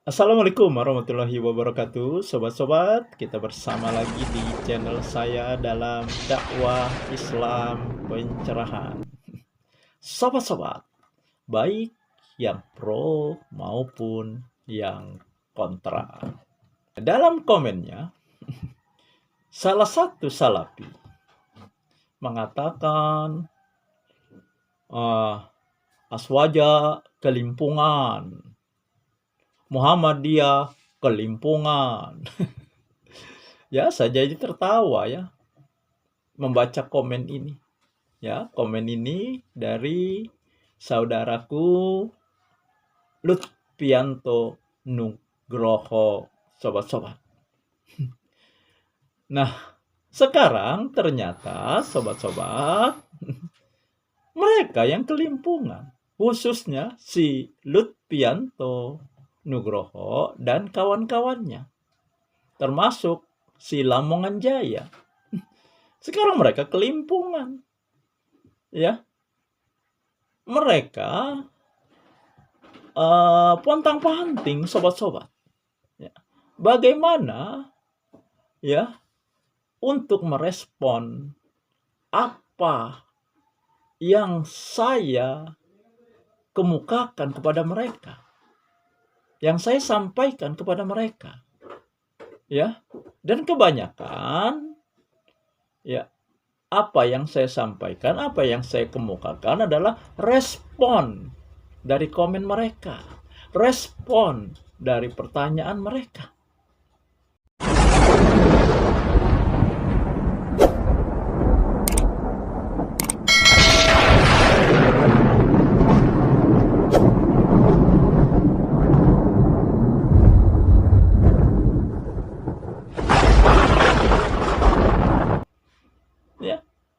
Assalamualaikum warahmatullahi wabarakatuh. Sobat-sobat, kita bersama lagi di channel saya dalam dakwah Islam pencerahan. Sobat-sobat, baik yang pro maupun yang kontra. Dalam komennya, salah satu salafi mengatakan Aswaja kelimpungan, Muhammadiyah kelimpungan. Ya, saya jadi tertawa ya membaca komen ini. Ya, komen ini dari saudaraku Lutfianto Nugroho, sobat-sobat. Nah, sekarang ternyata sobat-sobat mereka yang kelimpungan, khususnya si Lutfianto Nugroho dan kawan-kawannya, termasuk si Lamongan Jaya. Sekarang mereka kelimpungan, ya. Mereka pontang-panting, sobat-sobat. Ya. Bagaimana, ya, untuk merespon apa yang saya kemukakan kepada mereka, yang saya sampaikan kepada mereka, ya. Dan kebanyakan, ya, apa yang saya sampaikan, apa yang saya kemukakan adalah respon dari komen mereka, respon dari pertanyaan mereka.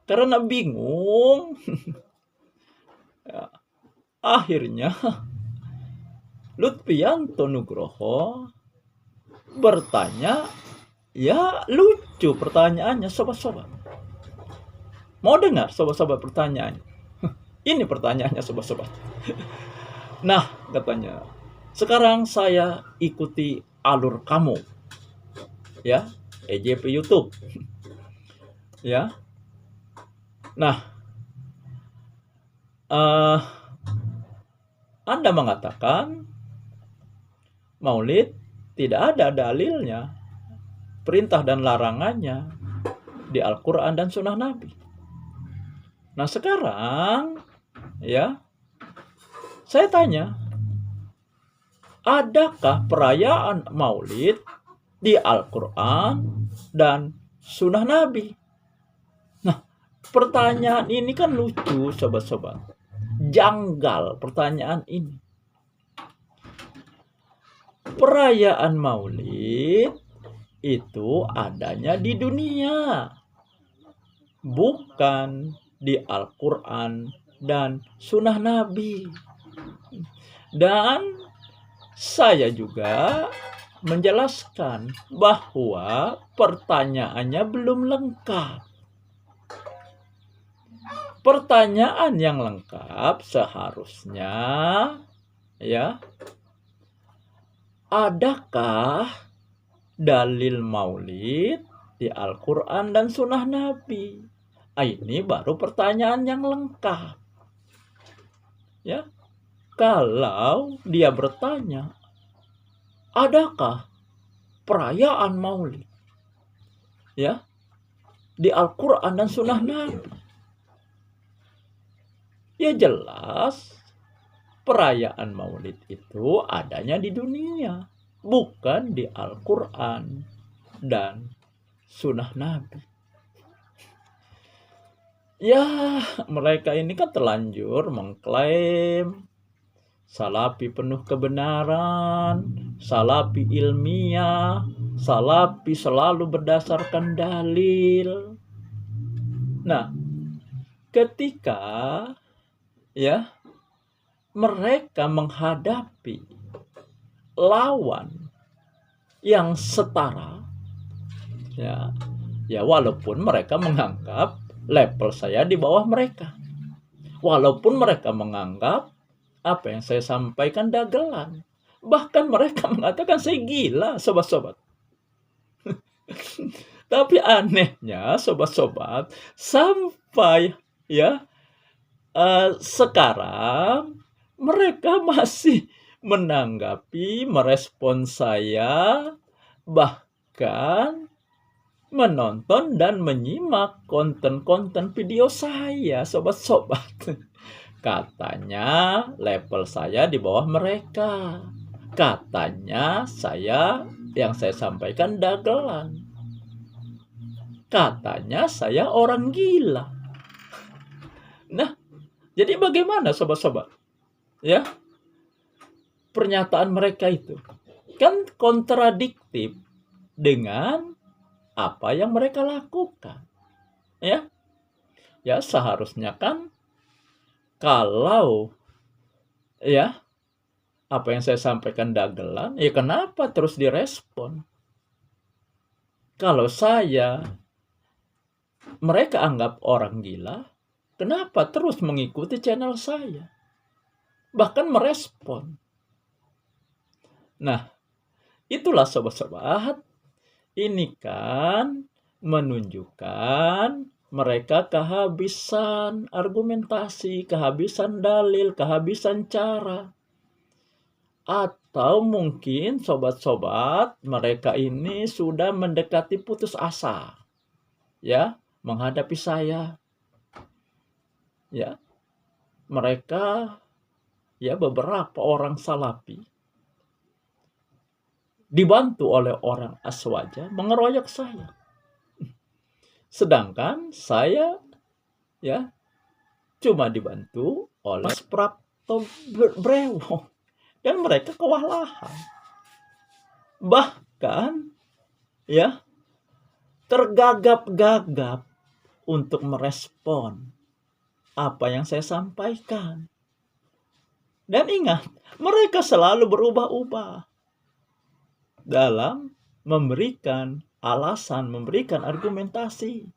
Karena bingung, ya, akhirnya Lutfianto Nugroho bertanya, ya lucu pertanyaannya, sobat-sobat. Mau dengar sobat-sobat pertanyaannya? Ini pertanyaannya, sobat-sobat. Nah, katanya, sekarang saya ikuti alur kamu, ya, EJP YouTube, ya. Nah, Anda mengatakan Maulid tidak ada dalilnya, perintah dan larangannya di Al-Quran dan Sunnah Nabi. Nah, sekarang, ya, saya tanya, adakah perayaan Maulid di Al-Quran dan Sunnah Nabi? Pertanyaan ini kan lucu, sobat-sobat. Janggal pertanyaan ini. Perayaan Maulid itu adanya di dunia, bukan di Al-Quran dan Sunnah Nabi. Dan saya juga menjelaskan bahwa pertanyaannya belum lengkap. Pertanyaan yang lengkap seharusnya, ya, adakah dalil Maulid di Al-Quran dan Sunnah Nabi? Ini baru pertanyaan yang lengkap. Ya, kalau dia bertanya, adakah perayaan Maulid, ya, di Al-Quran dan Sunnah Nabi? Ya jelas, perayaan Maulid itu adanya di dunia, bukan di Al-Quran dan Sunnah Nabi. Ya, mereka ini kan terlanjur mengklaim salafi penuh kebenaran, salafi ilmiah, salafi selalu berdasarkan dalil. Nah, ketika, ya, mereka menghadapi lawan yang setara, ya, Ya, walaupun mereka menganggap level saya di bawah mereka. Walaupun mereka menganggap apa yang saya sampaikan dagelan. Bahkan mereka mengatakan saya gila, sobat-sobat. Tapi anehnya, sobat-sobat, sampai ya sekarang mereka masih menanggapi, merespon saya, bahkan menonton dan menyimak konten-konten video saya, sobat-sobat. Katanya level saya di bawah mereka. Katanya yang saya sampaikan dagelan. Katanya saya orang gila. Nah, jadi bagaimana sobat-sobat? Ya, pernyataan mereka itu kan kontradiktif dengan apa yang mereka lakukan. Ya. Ya, seharusnya kan kalau ya apa yang saya sampaikan dagelan, ya kenapa terus direspon? Kalau mereka anggap orang gila, kenapa terus mengikuti channel saya? Bahkan merespon. Nah, itulah sobat-sobat. Ini kan menunjukkan mereka kehabisan argumentasi, kehabisan dalil, kehabisan cara. Atau mungkin sobat-sobat mereka ini sudah mendekati putus asa. Ya, menghadapi saya. Ya. Mereka beberapa orang salafi dibantu oleh orang Aswaja mengeroyok saya. Sedangkan saya cuma dibantu oleh Prapto Brewo dan mereka kewalahan. Bahkan tergagap-gagap untuk merespon apa yang saya sampaikan. Dan ingat, mereka selalu berubah-ubah dalam memberikan alasan, memberikan argumentasi.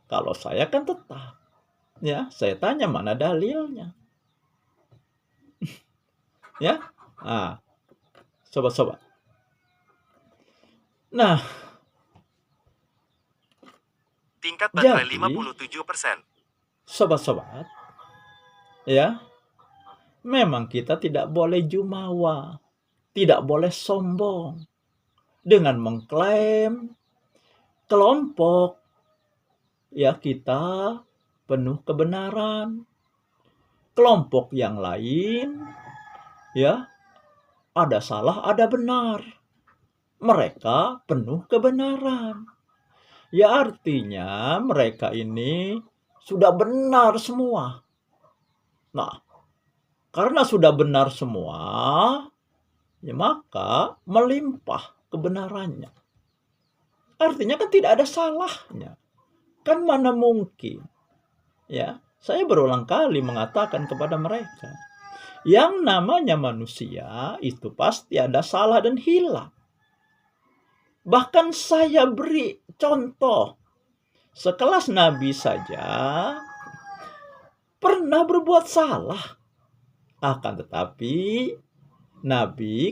Kalau saya kan tetap, saya tanya mana dalilnya. Ya, sobat-sobat. Nah, tingkat baterai 57%. Sobat-sobat, memang kita tidak boleh jumawa, tidak boleh sombong dengan mengklaim kelompok kita penuh kebenaran. Kelompok yang lain ada salah, ada benar. Mereka penuh kebenaran. Ya, artinya mereka ini sudah benar semua. Nah, karena sudah benar semua, maka melimpah kebenarannya. Artinya kan tidak ada salahnya. Kan mana mungkin. Saya berulang kali mengatakan kepada mereka, yang namanya manusia itu pasti ada salah dan hilang. Bahkan saya beri contoh, sekelas Nabi saja pernah berbuat salah. Akan tetapi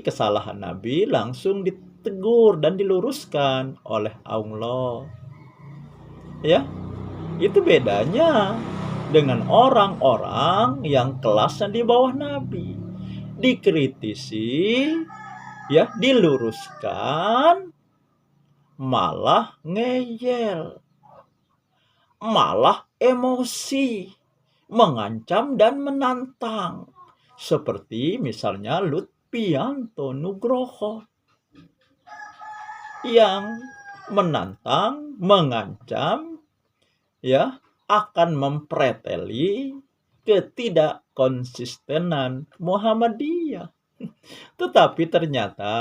kesalahan Nabi langsung ditegur dan diluruskan oleh Allah. Itu bedanya dengan orang-orang yang kelasnya di bawah Nabi. Dikritisi, diluruskan, malah ngeyel, malah emosi, mengancam dan menantang. Seperti misalnya Lutfianto Nugroho yang menantang, mengancam, akan mempreteli ketidakkonsistenan Muhammadiyah. Tetapi ternyata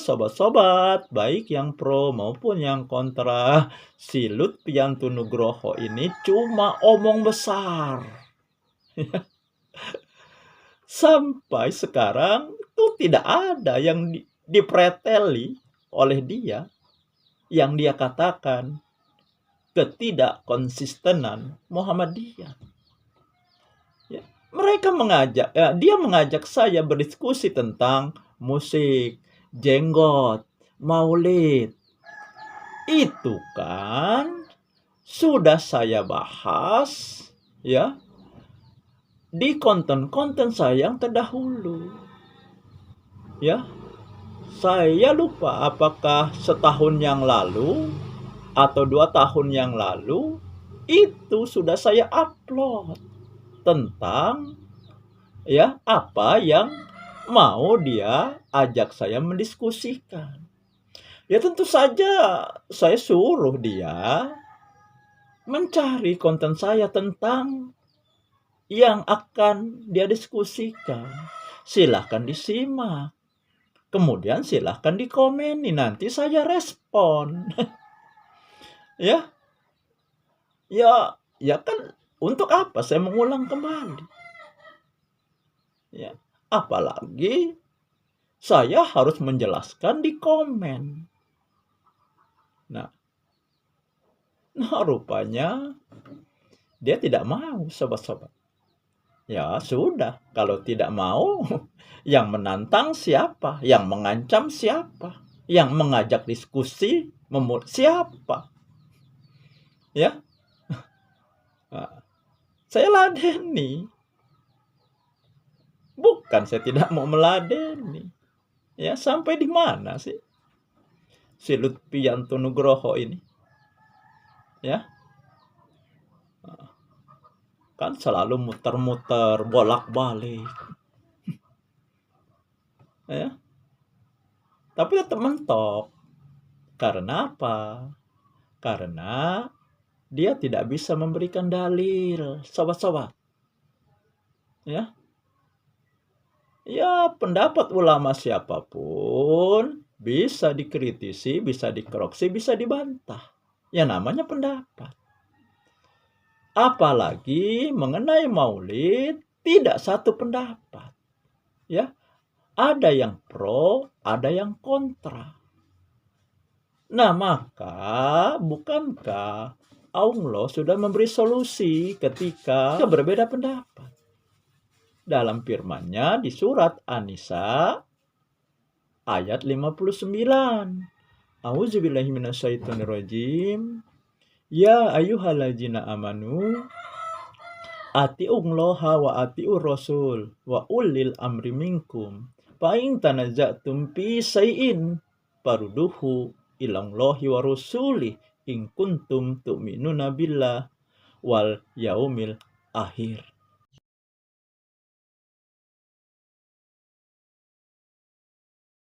sobat-sobat, baik yang pro maupun yang kontra, si Lutfianto Nugroho ini cuma omong besar. Sampai sekarang itu tidak ada yang dipreteli oleh dia. yang dia katakan ketidakkonsistenan Muhammadiyah. Ya, dia mengajak saya berdiskusi tentang musik, jenggot, maulid. Itu kan sudah saya bahas ya di konten-konten saya yang terdahulu. Ya, saya lupa apakah setahun yang lalu atau 2 tahun yang lalu itu sudah saya upload tentang ya apa yang mau dia ajak saya mendiskusikan. Ya tentu saja saya suruh dia mencari konten saya tentang yang akan dia diskusikan. Silahkan disimak. Kemudian silahkan dikomeni, nanti saya respon. Ya, ya kan untuk apa saya mengulang kembali? Ya, apalagi saya harus menjelaskan di komen. Nah, rupanya dia tidak mau, sobat-sobat. Ya sudah, kalau tidak mau, yang menantang siapa? Yang mengancam siapa? Yang mengajak diskusi siapa? Ya, nah, saya ladeni. Bukan saya tidak mau meladeni. Ya, sampai di mana sih si Lutfianto Nugroho ini? Ya, kan selalu muter-muter, bolak-balik. Ya, tapi tetap mentok. Karena apa? Karena dia tidak bisa memberikan dalil, sobat-sobat. Ya, pendapat ulama siapapun bisa dikritisi, bisa dikoreksi, bisa dibantah. Ya namanya pendapat. Apalagi mengenai maulid, tidak satu pendapat. Ya, ada yang pro, ada yang kontra. Nah, maka bukankah Allah sudah memberi solusi ketika berbeda pendapat? Dalam firman-Nya di surat An-Nisa ayat 59. A'udzubillahi minasyaitonirrajim. Ya ayyuhallazina amanu atiullaha wa atiur rasul wa ulil amri minkum. Fa in tanaza'tum fi syai'in farudduhu ilallahi wa rasuli in kuntum tu'minuna billah wal yaumil akhir.